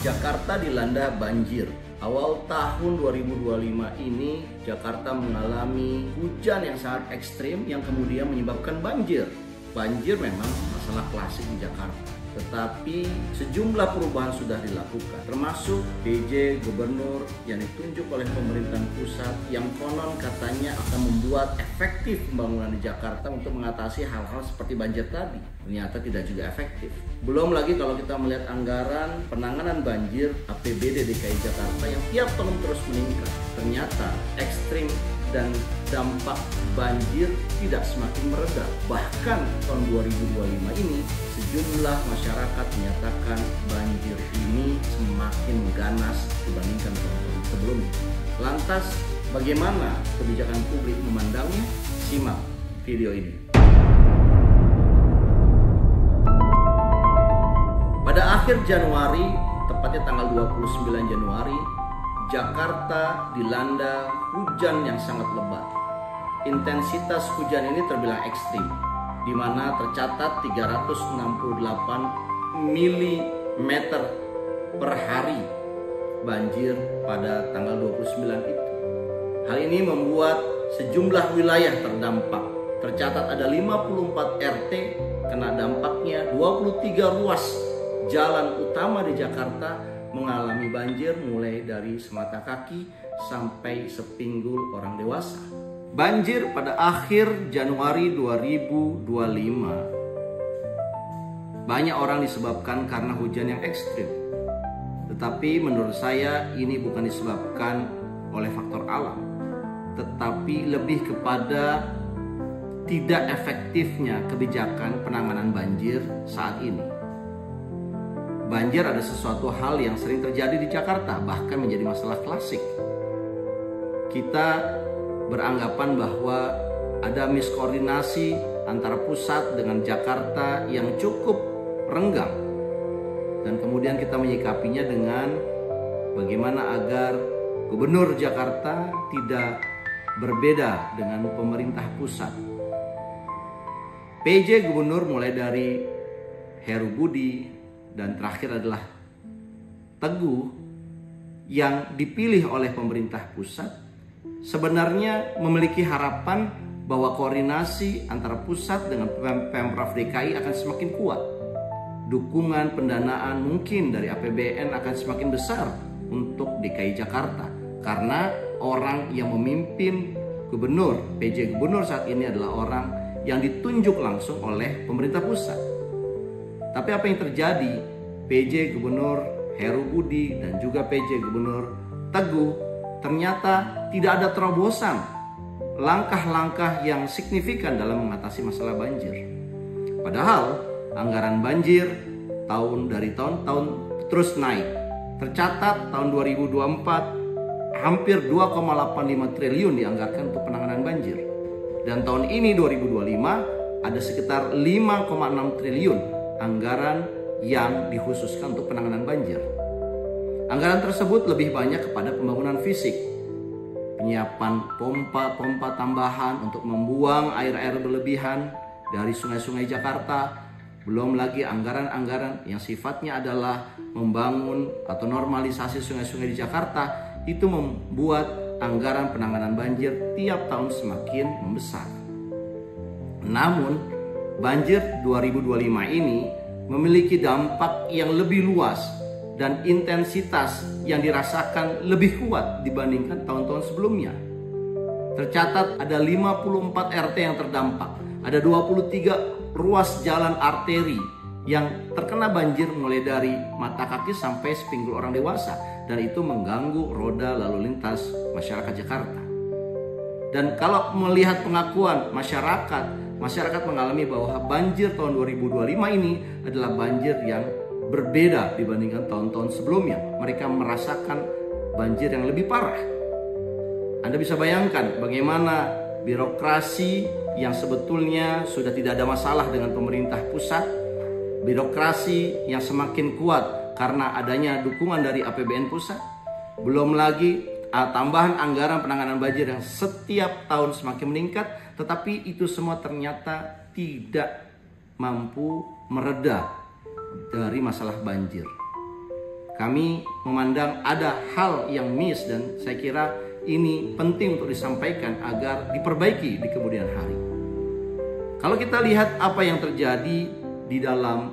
Jakarta dilanda banjir. Awal tahun 2025 ini Jakarta mengalami hujan yang sangat ekstrim yang kemudian menyebabkan banjir. Banjir memang masalah klasik di Jakarta, tetapi sejumlah perubahan sudah dilakukan, termasuk PJ Gubernur yang ditunjuk oleh pemerintahan pusat yang konon katanya akan membuat efektif pembangunan di Jakarta untuk mengatasi hal-hal seperti banjir tadi. Ternyata tidak juga efektif. Belum lagi kalau kita melihat anggaran penanganan banjir APBD DKI Jakarta yang tiap tahun terus meningkat. Ternyata ekstrim dan dampak banjir tidak semakin mereda. Bahkan tahun 2025 ini sejumlah masyarakat menyatakan banjir ini semakin ganas dibandingkan tahun sebelumnya. Lantas bagaimana kebijakan publik memandangnya? Simak video ini. Pada akhir Januari, tepatnya tanggal 29 Januari, Jakarta dilanda hujan yang sangat lebat. Intensitas hujan ini terbilang ekstrim, di mana tercatat 368 mm per hari banjir pada tanggal 29 itu. Hal ini membuat sejumlah wilayah terdampak. Tercatat ada 54 RT kena dampaknya, 23 ruas jalan utama di Jakarta mengalami banjir mulai dari semata kaki sampai sepinggul orang dewasa. Banjir pada akhir Januari 2025 banyak orang disebabkan karena hujan yang ekstrim. Tetapi menurut saya ini bukan disebabkan oleh faktor alam, tetapi lebih kepada tidak efektifnya kebijakan penanganan banjir saat ini. Banjir ada sesuatu hal yang sering terjadi di Jakarta, bahkan menjadi masalah klasik. Kita beranggapan bahwa ada miskoordinasi antara pusat dengan Jakarta yang cukup renggang. Dan kemudian kita menyikapinya dengan bagaimana agar Gubernur Jakarta tidak berbeda dengan pemerintah pusat. PJ Gubernur mulai dari Heru Budi dan terakhir adalah Teguh yang dipilih oleh pemerintah pusat sebenarnya memiliki harapan bahwa koordinasi antara pusat dengan Pemprov DKI akan semakin kuat. Dukungan pendanaan mungkin dari APBN akan semakin besar untuk DKI Jakarta karena orang yang memimpin gubernur, PJ Gubernur saat ini adalah orang yang ditunjuk langsung oleh pemerintah pusat. Tapi apa yang terjadi? PJ Gubernur Heru Budi dan juga PJ Gubernur Teguh ternyata tidak ada terobosan langkah-langkah yang signifikan dalam mengatasi masalah banjir. Padahal anggaran banjir tahun terus naik. Tercatat tahun 2024 hampir 2,85 triliun dianggarkan untuk penanganan banjir. Dan tahun ini 2025 ada sekitar 5,6 triliun anggaran yang dikhususkan untuk penanganan banjir. Anggaran tersebut lebih banyak kepada pembangunan fisik, penyiapan pompa tambahan untuk membuang air-air berlebihan dari sungai-sungai Jakarta, belum lagi anggaran-anggaran yang sifatnya adalah membangun atau normalisasi sungai-sungai di Jakarta. Itu membuat anggaran penanganan banjir tiap tahun semakin membesar. Namun banjir 2025 ini memiliki dampak yang lebih luas dan intensitas yang dirasakan lebih kuat dibandingkan tahun-tahun sebelumnya. Tercatat ada 54 RT yang terdampak, ada 23 ruas jalan arteri yang terkena banjir mulai dari mata kaki sampai sepinggul orang dewasa, dan itu mengganggu roda lalu lintas masyarakat Jakarta. Dan kalau melihat pengakuan masyarakat mengalami bahwa banjir tahun 2025 ini adalah banjir yang berbeda dibandingkan tahun-tahun sebelumnya. Mereka merasakan banjir yang lebih parah. Anda bisa bayangkan bagaimana birokrasi yang sebetulnya sudah tidak ada masalah dengan pemerintah pusat, birokrasi yang semakin kuat karena adanya dukungan dari APBN pusat, belum lagi tambahan anggaran penanganan banjir yang setiap tahun semakin meningkat, tetapi itu semua ternyata tidak mampu mereda dari masalah banjir. kami memandang ada hal yang miss dan saya kira ini penting untuk disampaikan agar diperbaiki di kemudian hari. Kalau kita lihat apa yang terjadi di dalam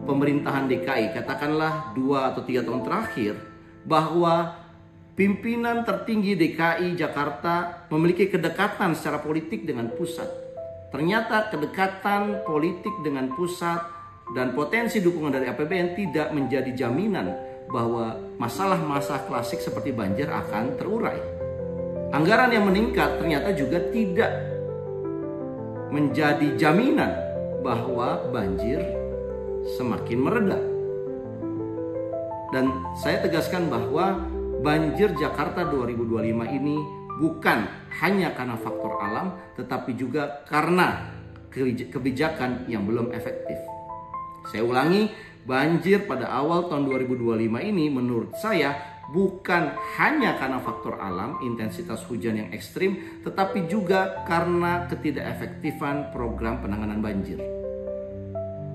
pemerintahan DKI, katakanlah 2 atau 3 tahun terakhir, bahwa pimpinan tertinggi DKI Jakarta memiliki kedekatan secara politik dengan pusat. Ternyata kedekatan politik dengan pusat dan potensi dukungan dari APBN tidak menjadi jaminan bahwa masalah-masalah klasik seperti banjir akan terurai. Anggaran yang meningkat ternyata juga tidak menjadi jaminan bahwa banjir semakin mereda. Dan saya tegaskan bahwa banjir Jakarta 2025 ini bukan hanya karena faktor alam, tetapi juga karena kebijakan yang belum efektif. Saya ulangi, banjir pada awal tahun 2025 ini menurut saya bukan hanya karena faktor alam, intensitas hujan yang ekstrim, tetapi juga karena ketidakefektifan program penanganan banjir.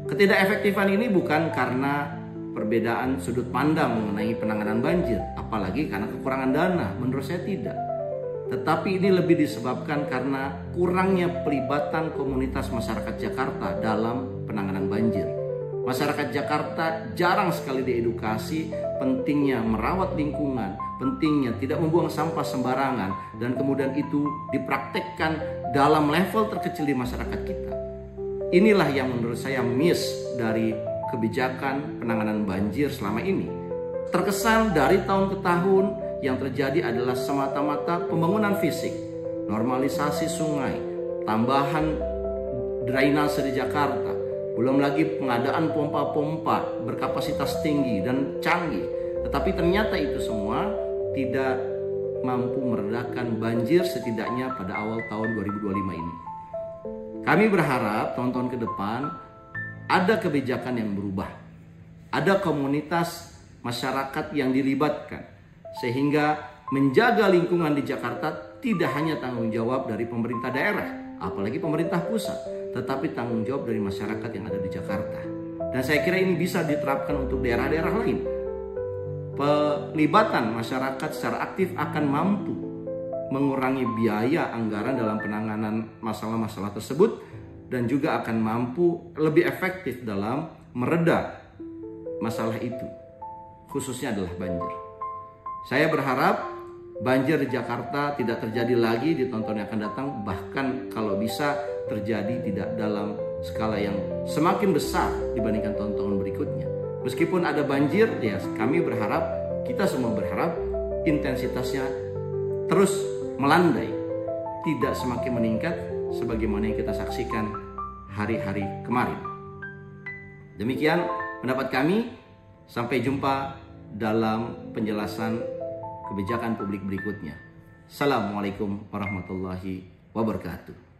Ketidakefektifan ini bukan karena perbedaan sudut pandang mengenai penanganan banjir, apalagi karena kekurangan dana, menurut saya tidak. Tetapi ini lebih disebabkan karena kurangnya pelibatan komunitas masyarakat Jakarta dalam penanganan banjir. Masyarakat Jakarta jarang sekali diedukasi pentingnya merawat lingkungan, pentingnya tidak membuang sampah sembarangan, dan kemudian itu dipraktekkan dalam level terkecil di masyarakat kita. Inilah yang menurut saya miss dari kebijakan penanganan banjir selama ini. Terkesan dari tahun ke tahun yang terjadi adalah semata-mata pembangunan fisik, normalisasi sungai, tambahan drainase di Jakarta, belum lagi pengadaan pompa-pompa berkapasitas tinggi dan canggih. Tetapi ternyata itu semua tidak mampu meredakan banjir setidaknya pada awal tahun 2025 ini. Kami berharap tahun-tahun ke depan ada kebijakan yang berubah. Ada komunitas masyarakat yang dilibatkan. Sehingga menjaga lingkungan di Jakarta tidak hanya tanggung jawab dari pemerintah daerah, apalagi pemerintah pusat, tetapi tanggung jawab dari masyarakat yang ada di Jakarta. Dan saya kira ini bisa diterapkan untuk daerah-daerah lain. Pelibatan masyarakat secara aktif akan mampu mengurangi biaya anggaran dalam penanganan masalah-masalah tersebut dan juga akan mampu lebih efektif dalam mereda masalah itu, khususnya adalah banjir. Saya berharap banjir di Jakarta tidak terjadi lagi di tahun-tahun yang akan datang, bahkan kalau bisa terjadi tidak dalam skala yang semakin besar dibandingkan tahun-tahun berikutnya. Meskipun ada banjir, ya kami berharap, kita semua berharap intensitasnya terus melandai, tidak semakin meningkat sebagaimana yang kita saksikan hari-hari kemarin. Demikian pendapat kami. Sampai jumpa dalam penjelasan kebijakan publik berikutnya. Assalamualaikum warahmatullahi wabarakatuh.